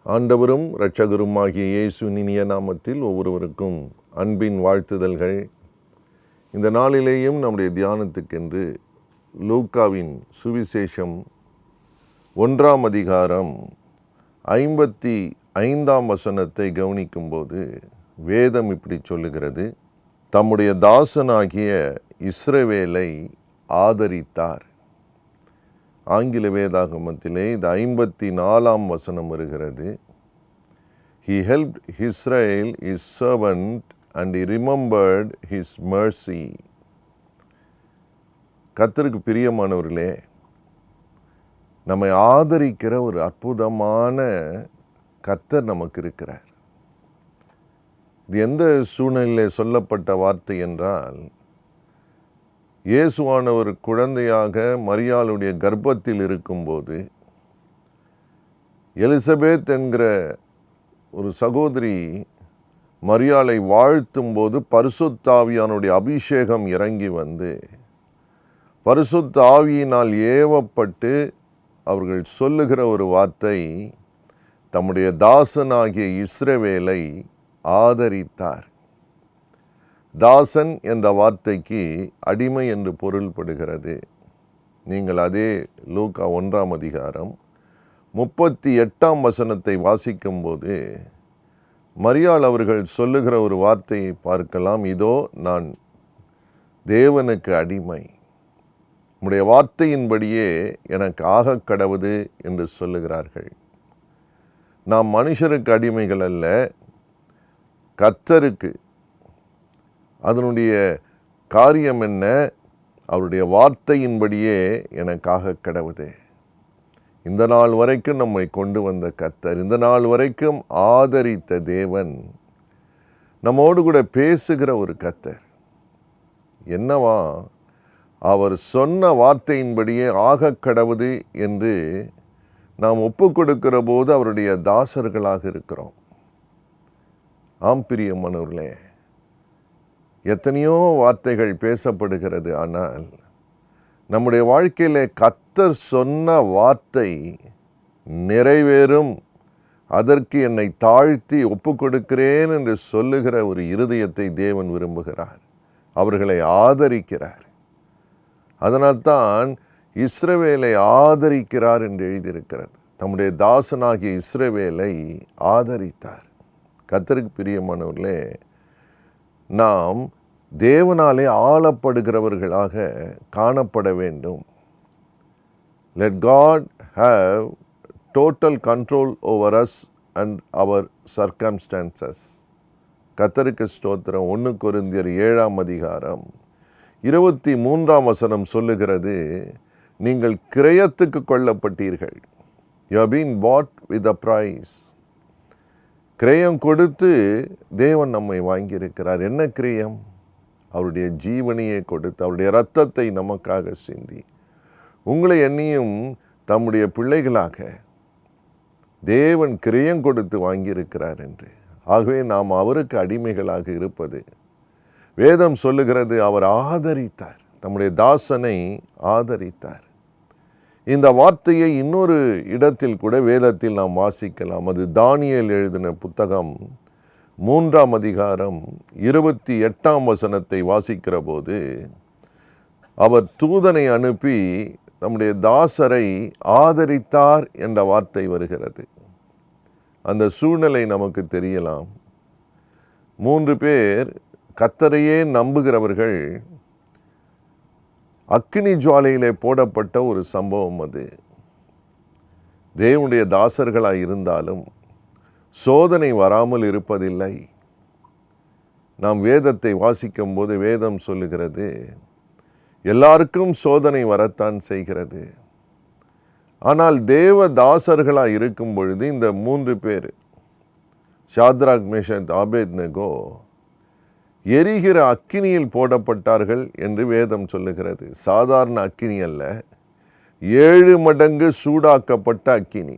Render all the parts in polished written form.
ஆண்டவரும் இரட்சகருமாகிய இயேசுவின் இனிய நாமத்தில் ஒவ்வொருவருக்கும் அன்பின் வாழ்த்துதல்கள். இந்த நாளிலேயும் நம்முடைய தியானத்துக்கென்று லூக்காவின் சுவிசேஷம் 1ஆம் அதிகாரம் 55ஆம் வசனத்தை கவனிக்கும்போது வேதம் இப்படி சொல்லுகிறது: தம்முடைய தாசனாகிய இஸ்ரவேலை ஆதரித்தார். ஆங்கில வேதாகமத்திலே இது 54ஆம் வசனம் வருகிறது. He helped Israel, his servant, and he remembered his mercy. கர்த்தருக்கு பிரியமானவர்களே, நம்மை ஆதரிக்கிற ஒரு அற்புதமான கர்த்தர் நமக்கு இருக்கிறார். இது எந்த சூழ்நிலையில் சொல்லப்பட்ட வார்த்தை என்றால், இயேசுவானவர் குழந்தையாக மரியாளுடைய கர்ப்பத்தில் இருக்கும்போது எலிசபெத் என்கிற ஒரு சகோதரி மரியாளை வாழ்த்தும் போது பரிசுத்த ஆவியானுடைய அபிஷேகம் இறங்கி வந்து பரிசுத்த ஆவியினால் ஏவப்பட்டு அவர்கள் சொல்லுகிற ஒரு வார்த்தை, தம்முடைய தாசனாகிய இஸ்ரவேலை ஆதரித்தார். தாசன் என்ற வார்த்தைக்கு அடிமை என்று பொருள்படுகிறது. நீங்கள் அதே லூக்கா 1ஆம் அதிகாரம் 38ஆம் வசனத்தை வாசிக்கும்போது மரியாள் அவர்கள் சொல்லுகிற ஒரு வார்த்தையை பார்க்கலாம். இதோ நான் தேவனுக்கு அடிமை, உம்முடைய வார்த்தையின்படியே எனக்கு ஆகக் கடவுது என்று சொல்லுகிறார்கள். நாம் மனுஷருக்கு அடிமைகள் அல்ல, கர்த்தருக்கு. அதனுடைய காரியம் என்ன? அவருடைய வார்த்தையின்படியே எனக்காக கடவுது. இந்த நாள் வரைக்கும் நம்மை கொண்டு வந்த கர்த்தர், இந்த நாள் வரைக்கும் ஆதரித்த தேவன், நம்மோடு கூட பேசுகிற ஒரு கர்த்தர். என்னவா? அவர் சொன்ன வார்த்தையின்படியே ஆக கடவுது என்று நாம் ஒப்பு கொடுக்கிற போது அவருடைய தாசர்களாக இருக்கிறோம். ஆம் பிரியமானவர்களே, எத்தனையோ வார்த்தைகள் பேசப்படுகிறது. ஆனால் நம்முடைய வாழ்க்கையிலே கர்த்தர் சொன்ன வார்த்தை நிறைவேறும், அதற்கு என்னை தாழ்த்தி ஒப்பு கொடுக்கிறேன் என்று சொல்லுகிற ஒரு இருதயத்தை தேவன் விரும்புகிறார். அவர்களை ஆதரிக்கிறார். அதனால்தான் இஸ்ரவேலை ஆதரிக்கிறார் என்று எழுதியிருக்கிறது. தம்முடைய தாசனாகிய இஸ்ரவேலை ஆதரித்தார். கர்த்தருக்கு பிரியமானவர்களே, நாம் தேவனாலே ஆளப்படுகிறவர்களாக காணப்பட வேண்டும். Let God have total control over us and our circumstances. கர்த்தருக்கு ஸ்தோத்திரம். 1 கொரிந்தியர் 7ஆம் அதிகாரம் 23ஆம் வசனம் சொல்லுகிறது, நீங்கள் கிரயத்துக்கு கொள்ளப்பட்டீர்கள். You have been bought with a price. கிரயம் கொடுத்து தேவன் நம்மை வாங்கியிருக்கிறார். என்ன கிரயம்? அவருடைய ஜீவனையை கொடுத்து, அவருடைய இரத்தத்தை நமக்காக சிந்தி, உங்களை என்னையும் தம்முடைய பிள்ளைகளாக தேவன் கிரயம் கொடுத்து வாங்கியிருக்கிறார் என்று. ஆகவே நாம் அவருக்கு அடிமைகளாக இருப்பது. வேதம் சொல்லுகிறது, அவர் ஆதரித்தார், தம்முடைய தாசனை ஆதரித்தார். இந்த வார்த்தையை இன்னொரு இடத்தில் கூட வேதத்தில் நாம் வாசிக்கலாம். அது தானியேல் எழுதின புத்தகம் 3ஆம் அதிகாரம் 28ஆம் வசனத்தை வாசிக்கிற போது, அவர் தூதனை அனுப்பி நம்முடைய தாசரை ஆதரித்தார் என்ற வார்த்தை வருகிறது. அந்த சூழ்நிலை நமக்கு தெரியலாம். 3 பேர் கர்த்தரையே நம்புகிறவர்கள் அக்கினி ஜுவாலையிலே போடப்பட்ட ஒரு சம்பவம் அது. தேவனுடைய தாசர்களாய் இருந்தாலும் சோதனை வராமல் இருப்பதில்லை. நாம் வேதத்தை வாசிக்கும் போது வேதம் சொல்லுகிறது, எல்லாருக்கும் சோதனை வரத்தான் செய்கிறது. ஆனால் தேவ தாசர்களாய் இருக்கும் பொழுது இந்த 3 பேர், ஷாத்ராக், மேஷக், ஆபேத்நேகோ, எரிகிற அக்கினியில் போடப்பட்டார்கள் என்று வேதம் சொல்லுகிறது. சாதாரண அக்கினி அல்ல, 7 மடங்கு சூடாக்கப்பட்ட அக்கினி.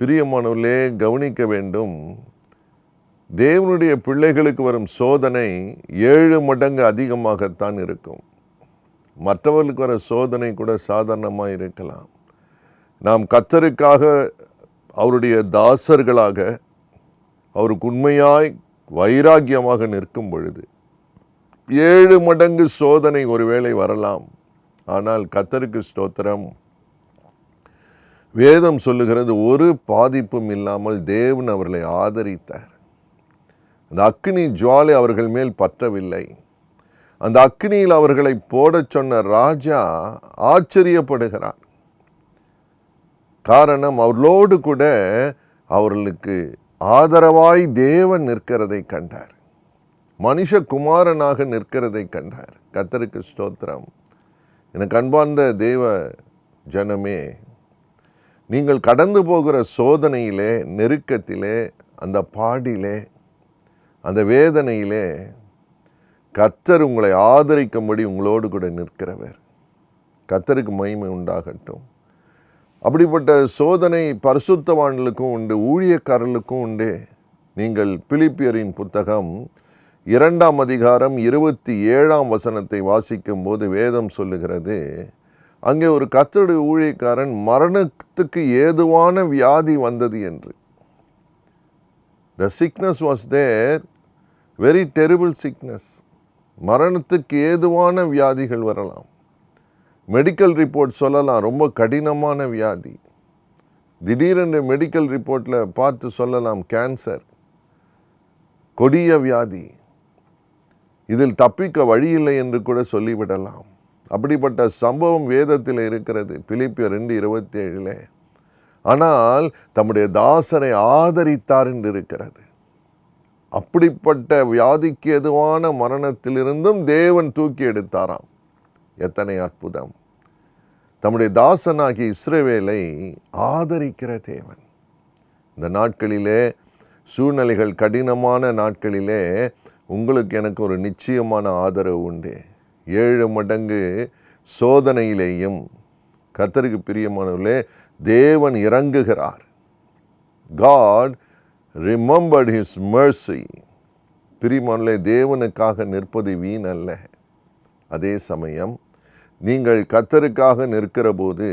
பிரியமானவர்களே, கவனிக்க வேண்டும். தேவனுடைய பிள்ளைகளுக்கு வரும் சோதனை 7 மடங்கு அதிகமாகத்தான் இருக்கும். மற்றவர்களுக்கு வர சோதனை கூட சாதாரணமாக இருக்கலாம். நாம் கர்த்தருக்காக அவருடைய தாசர்களாக அவருக்கு உண்மையாய் வைராக்கியமாக நிற்கும் பொழுது 7 மடங்கு சோதனை ஒருவேளை வரலாம். ஆனால் கர்த்தருக்கு ஸ்தோத்திரம், வேதம் சொல்லுகிறது ஒரு பாதிப்பும் இல்லாமல் தேவன் அவர்களை ஆதரித்தார். அந்த அக்கினி ஜுவாலை அவர்கள் மேல் பற்றவில்லை. அந்த அக்கினியில் அவர்களை போடச் சொன்ன ராஜா ஆச்சரியப்படுகிறார். காரணம், அவர்களோடு கூட அவர்களுக்கு ஆதரவாய் தேவன் நிற்கிறதை கண்டார். மனுஷகுமாரனாக நிற்கிறதை கண்டார். கர்த்தருக்கு ஸ்தோத்திரம். எனக்கு அன்பார்ந்த தேவ ஜனமே, நீங்கள் கடந்து போகிற சோதனையிலே, நெருக்கத்திலே, அந்த பாடிலே, அந்த வேதனையிலே கர்த்தர் உங்களை ஆதரிக்கும்படி உங்களோடு கூட நிற்கிறவர். கர்த்தருக்கு மகிமை உண்டாகட்டும். அப்படிப்பட்ட சோதனை பரிசுத்தவான்களுக்கும் உண்டு, ஊழியக்காரர்களுக்கும் உண்டு. நீங்கள் பிலிப்பியரின் புத்தகம் 2ஆம் அதிகாரம் 27ஆம் வசனத்தை வாசிக்கும் போது வேதம் சொல்லுகிறது, அங்கே ஒரு கர்த்தருடைய ஊழியக்காரன் மரணத்துக்கு ஏதுவான வியாதி வந்தது என்று. The sickness was there, very terrible sickness. மரணத்துக்கு ஏதுவான வியாதிகள் வரலாம். மெடிக்கல் ரிப்போர்ட் சொல்லலாம் ரொம்ப கடினமான வியாதி. திடீரென்று மெடிக்கல் ரிப்போர்ட்டில் பார்த்து சொல்லலாம் கேன்சர், கொடிய வியாதி, இதில் தப்பிக்க வழியில்லை என்று கூட சொல்லிவிடலாம். அப்படிப்பட்ட சம்பவம் வேதத்தில் இருக்கிறது, பிலிப்பியர் 2:27. ஆனால் தம்முடைய தாசரை ஆதரித்தார் என்று இருக்கிறது. அப்படிப்பட்ட வியாதிக்கு எதுவான மரணத்திலிருந்தும் தேவன் தூக்கி எடுத்தாராம். எத்தனை அற்புதம்! தம்முடைய தாசனாகிய இஸ்ரவேலை ஆதரிக்கிற தேவன். இந்த நாட்களிலே, சூழ்நிலைகள் கடினமான நாட்களிலே உங்களுக்கு எனக்கு ஒரு நிச்சயமான ஆதரவு உண்டு. 7 மடங்கு சோதனையிலேயும் கர்த்தருக்கு பிரியமானவர்களே தேவன் இறங்குகிறார். God remembered his mercy. பிரியமானவர்களே, தேவனுக்காக நிற்பது வீண் அல்ல. அதே சமயம் நீங்கள் கர்த்தருக்காக நிற்கிற போது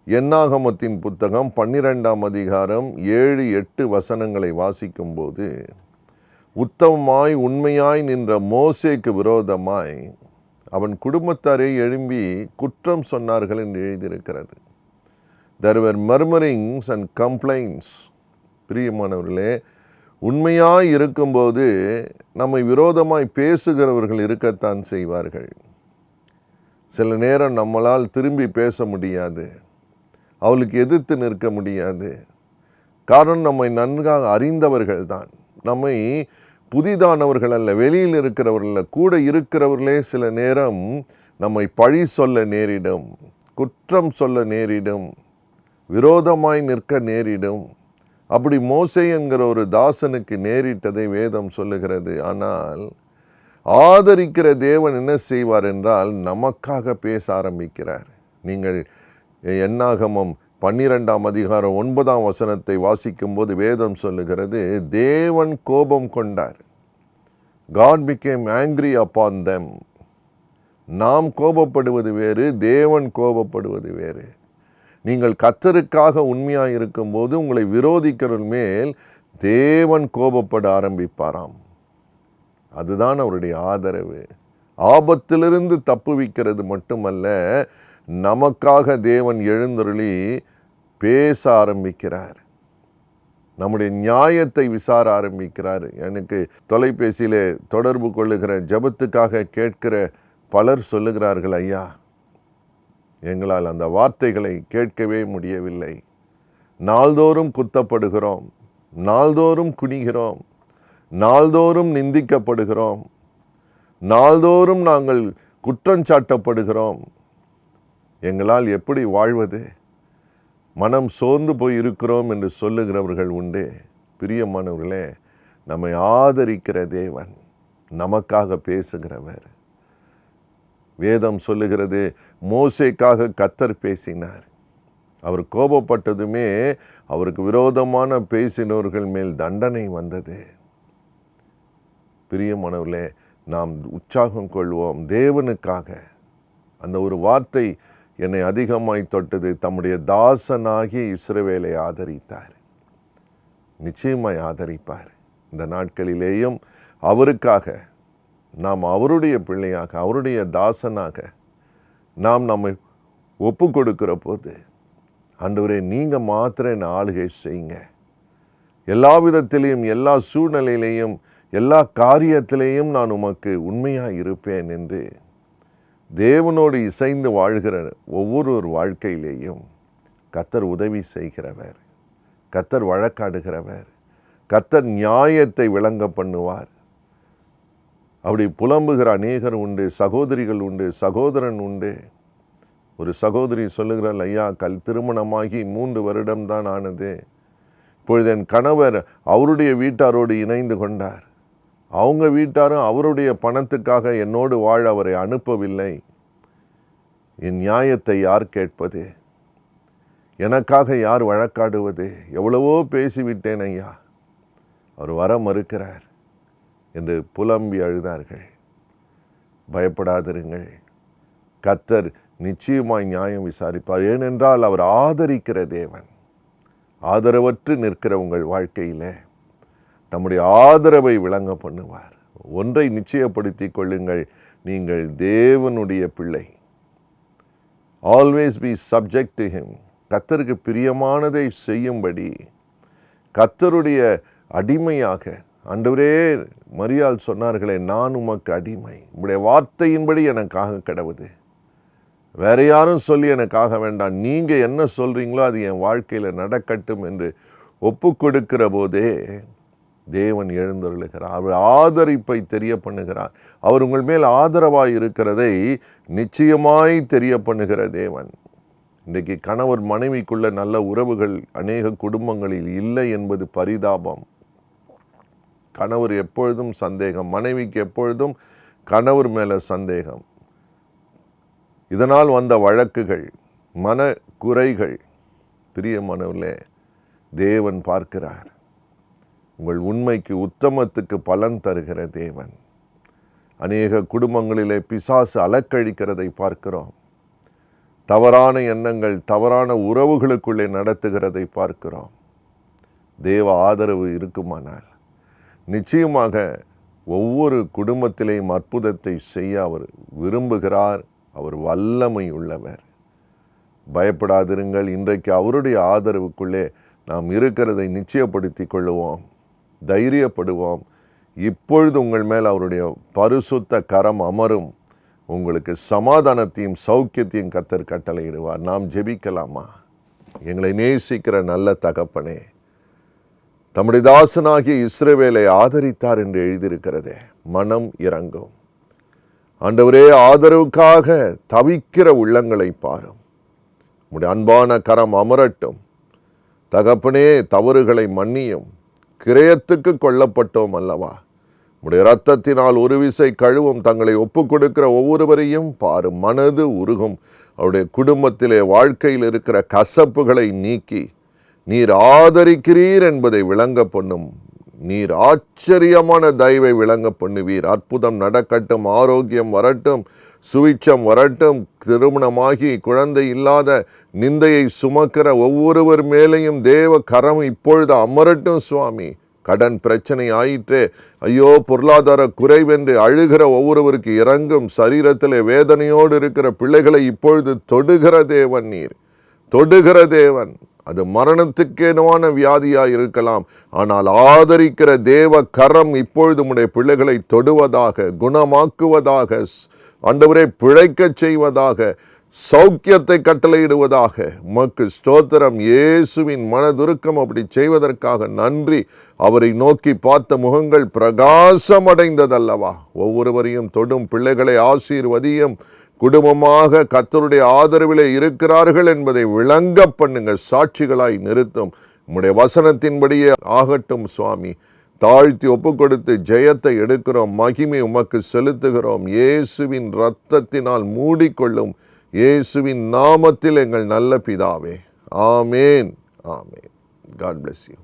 என்னாகமத்தின் புத்தகம் 12ஆம் அதிகாரம் 7-8 வசனங்களை வாசிக்கும் போது, உத்தமமாய் உண்மையாய் நின்ற மோசேக்கு விரோதமாய் அவன் குடும்பத்தாரே எழும்பி குற்றம் சொன்னார்கள் என்று எழுதியிருக்கிறது. There were murmurings and complaints. பிரியமானவர்களே, உண்மையாய் இருக்கும்போது நம்மை விரோதமாய் பேசுகிறவர்கள் இருக்கத்தான் செய்வார்கள். சில நேரம் நம்மளால் திரும்பி பேச முடியாது, அவளுக்கு எதிர்த்து நிற்க முடியாது. காரணம், நம்மை நன்றாக அறிந்தவர்கள் தான். நம்மை புதிதானவர்கள் அல்ல, வெளியில் இருக்கிறவர்கள், கூட இருக்கிறவர்களே சில நேரம் நம்மை பழி சொல்ல நேரிடும், குற்றம் சொல்ல நேரிடும், விரோதமாய் நிற்க நேரிடும். அப்படி மோசே என்கிற ஒரு தாசனுக்கு நேரிட்டதை வேதம் சொல்லுகிறது. ஆனால் ஆதரிக்கிற தேவன் என்ன செய்வார் என்றால் நமக்காக பேச ஆரம்பிக்கிறார். நீங்கள் என்னாகமம் 12ஆம் அதிகாரம் 9ஆம் வசனத்தை வாசிக்கும் போது வேதம் சொல்லுகிறது, தேவன் கோபம் கொண்டார். God became angry upon them. நாம் கோபப்படுவது வேறு, தேவன் கோபப்படுவது வேறு. நீங்கள் கர்த்தருக்காக உண்மையாக இருக்கும்போது உங்களை விரோதிக்கிறவர்கள் மேல் தேவன் கோபப்பட ஆரம்பிப்பாராம். அதுதான் அவருடைய ஆதரவு. ஆபத்திலிருந்து தப்புவிக்கிறது மட்டுமல்ல, நமக்காக தேவன் எழுந்தருளி பேச ஆரம்பிக்கிறார். நம்முடைய நியாயத்தை விசார ஆரம்பிக்கிறார். எனக்கு தொலைபேசியிலே தொடர்பு கொள்ளுகிற ஜெபத்துக்காக கேட்கிற பலர் சொல்லுகிறார்கள், ஐயா எங்களால் அந்த வார்த்தைகளை கேட்கவே முடியவில்லை. நாள்தோறும் குத்தப்படுகிறோம், நாள்தோறும் குனிகிறோம், நாள்தோறும் நிந்திக்கப்படுகிறோம், நாள்தோறும் நாங்கள் குற்றஞ்சாட்டப்படுகிறோம். எங்களால் எப்படி வாழ்வது? மனம் சோர்ந்து போய் இருக்கிறோம் என்று சொல்லுகிறவர்கள் உண்டு. பிரியமானவர்களே, நம்மை ஆதரிக்கிற தேவன், நமக்காக பேசுகிறவர். வேதம் சொல்லுகிறது, மோசேக்காக கர்த்தர் பேசினார். அவர் கோபப்பட்டதுமே அவருக்கு விரோதமான பேசினவர்கள் மேல் தண்டனை வந்தது. பிரியமானவர்களே, நாம் உற்சாகம் கொள்வோம். தேவனுக்காக அந்த ஒரு வார்த்தை என்னை அதிகமாய் தொட்டது. தம்முடைய தாசனாகிய இஸ்ரவேலை ஆதரித்தார். நிச்சயமாய் ஆதரிப்பார். இந்த நாட்களிலேயும் அவருக்காக நாம் அவருடைய பிள்ளையாக, அவருடைய தாசனாக நாம் நம்மை ஒப்பு கொடுக்கிற போது, ஆண்டவரே நீங்கள் மாத்திரம் என்னை ஆளுகை செய்யுங்க, எல்லா விதத்திலையும் எல்லா சூழ்நிலையிலையும் எல்லா காரியத்திலேயும் நான் உமக்கு உண்மையாக இருப்பேன் என்று தேவனோடு இசைந்து வாழ்கிற ஒவ்வொரு வாழ்க்கையிலேயும் கர்த்தர் உதவி செய்கிறவர், கர்த்தர் வழக்காடுகிறவர், கர்த்தர் நியாயத்தை விளங்க பண்ணுவார். அப்படி புலம்புகிற அநேகர் உண்டு, சகோதரிகள் உண்டு, சகோதரன் உண்டு. ஒரு சகோதரி சொல்லுகிறாள், ஐயா திருமணமாகி 3 வருடம்தான் ஆனது, இப்பொழுது என் கணவர் அவருடைய வீட்டாரோடு இணைந்து கொண்டார், அவங்க வீட்டாரும் அவருடைய பணத்துக்காக என்னோடு வாழ அவரை அனுப்பவில்லை, என் நியாயத்தை யார் கேட்பது, எனக்காக யார் வழக்காடுவது, எவ்வளவோ பேசிவிட்டேன் ஐயா, அவர் வர மறுக்கிறார் என்று புலம்பி அழுதார்கள். பயப்படாதிருங்கள், கர்த்தர் நிச்சயமாய் நியாயம் விசாரிப்பார். ஏனென்றால் அவர் ஆதரிக்கிற தேவன். ஆதரவற்று நிற்கிற உங்கள் வாழ்க்கையில் நம்முடைய ஆதரவை விளங்க பண்ணுவார். ஒன்றை நிச்சயப்படுத்தி கொள்ளுங்கள், நீங்கள் தேவனுடைய பிள்ளை. Always be subject to him. கர்த்தருக்கு பிரியமானதை செய்யும்படி கர்த்தருடைய அடிமையாக, ஆண்டவரே மரியாள் சொன்னார்களே, நான் உமக்கு அடிமை, உம்முடைய வார்த்தையின்படி எனக்காக கிடவுது, வேற யாரும் சொல்லி எனக்காக வேண்டாம், நீங்கள் என்ன சொல்கிறீங்களோ அது என் வாழ்க்கையில் நடக்கட்டும் என்று ஒப்பு கொடுக்கிற போதே தேவன் எழுந்தருளுகிறார். அவர் ஆதரிப்பை தெரிய பண்ணுகிறார். அவர் உங்கள் மேல் ஆதரவாய் இருக்கிறதை நிச்சயமாய் தெரிய பண்ணுகிற தேவன். இன்றைக்கு கணவர் மனைவிக்குள்ள நல்ல உறவுகள் அநேக குடும்பங்களில் இல்லை என்பது பரிதாபம். கணவர் எப்பொழுதும் சந்தேகம், மனைவிக்கு எப்பொழுதும் கணவர் மேலே சந்தேகம். இதனால் வந்த வழக்குகள், மன குறைகள். பிரியமானவர்களே, தேவன் பார்க்கிறார். உங்கள் உண்மைக்கு உத்தமத்துக்கு பலன் தருகிற தேவன். அநேக குடும்பங்களிலே பிசாசு அலக்கழிக்கிறதை பார்க்கிறோம். தவறான எண்ணங்கள் தவறான உறவுகளுக்குள்ளே நடத்துகிறதை பார்க்கிறோம். தேவ ஆதரவு இருக்குமானால் நிச்சயமாக ஒவ்வொரு குடும்பத்திலேயும் அற்புதத்தை செய்ய அவர் விரும்புகிறார். அவர் வல்லமை உள்ளவர். பயப்படாதிருங்கள். இன்றைக்கு அவருடைய ஆதரவுக்குள்ளே நாம் இருக்கிறதை நிச்சயப்படுத்தி கொள்ளுவோம், தைரியப்படுவோம். இப்பொழுது உங்கள் மேல் அவருடைய பரிசுத்த கரம் அமரும். உங்களுக்கு சமாதானத்தையும் சௌக்கியத்தையும் கர்த்தர் கட்டளையிடுவார். நாம் ஜெபிக்கலாமா? எங்களை நேசிக்கிற நல்ல தகப்பனே, தம்முடைய தாசனாகிய இஸ்ரவேலை ஆதரித்தார் என்று எழுதியிருக்கிறதே, மனம் இறங்கும். ஆண்டவரே, ஆதரவுக்காக தவிக்கிற உள்ளங்களை பாரும். உம்முடைய அன்பான கரம் அமரட்டும். தகப்பனே, தவறுகளை மன்னியும். கிரயத்துக்கு கொல்லப்பட்டோம் அல்லவா, உம்முடைய இரத்தத்தினால் ஒரு விசை கழுவும். தங்களை ஒப்பு கொடுக்கிற ஒவ்வொருவரையும் பாரும். மனது உருகும். அவருடைய குடும்பத்திலே வாழ்க்கையில் இருக்கிற கசப்புகளை நீக்கி நீர் ஆதரிக்கிறீர் என்பதை விளங்க பண்ணும். நீர் ஆச்சரியமான தயவை விளங்க பண்ணுவீர். அற்புதம் நடக்கட்டும், ஆரோக்கியம் வரட்டும், சுவிட்சம் வரட்டும். திருமணமாகி குழந்தை இல்லாத நிந்தையை சுமக்கிற ஒவ்வொருவர் மேலேயும் தேவ கரம் இப்பொழுது அமரட்டும் சுவாமி. கடன் பிரச்சனை ஆயிற்றே, ஐயோ பொருளாதார குறைவென்று அழுகிற ஒவ்வொருவருக்கு இறங்கும். சரீரத்திலே வேதனையோடு இருக்கிற பிள்ளைகளை இப்பொழுது தொடுகிற தேவன் நீர், தொடுகிற தேவன். அது மரணத்துக்கேனவான வியாதியாக இருக்கலாம், ஆனால் ஆதரிக்கிற தேவ கரம் இப்பொழுது உம்முடைய பிள்ளைகளை தொடுவதாக, குணமாக்குவதாக, ஆண்டவரே பிழைக்கச் செய்வதாக, சௌக்கியத்தை கட்டளையிடுவதாக. உமக்கு ஸ்தோத்திரம். இயேசுவின் மனதுருக்கம் அப்படி செய்வதற்காக நன்றி. அவரை நோக்கி பார்த்த முகங்கள் பிரகாசம் அடைந்ததல்லவா. ஒவ்வொருவரையும் தொடும் பிள்ளைகளை ஆசீர்வதியும். குடும்பமாக கர்த்தருடைய ஆதரவிலே இருக்கிறார்கள் என்பதை விளங்க பண்ணுங்க. சாட்சிகளாய் நிறுத்தும். உம்முடைய வசனத்தின்படியே ஆகட்டும் சுவாமி. தாழ்த்தி ஒப்பு கொடுத்து ஜெயத்தை எடுக்கிறோம். மகிமை உமக்கு செலுத்துகிறோம். இயேசுவின் இரத்தத்தினால் மூடிக்கொள்ளும். இயேசுவின் நாமத்தில் எங்கள் நல்ல பிதாவே. ஆமேன், ஆமேன். God bless you.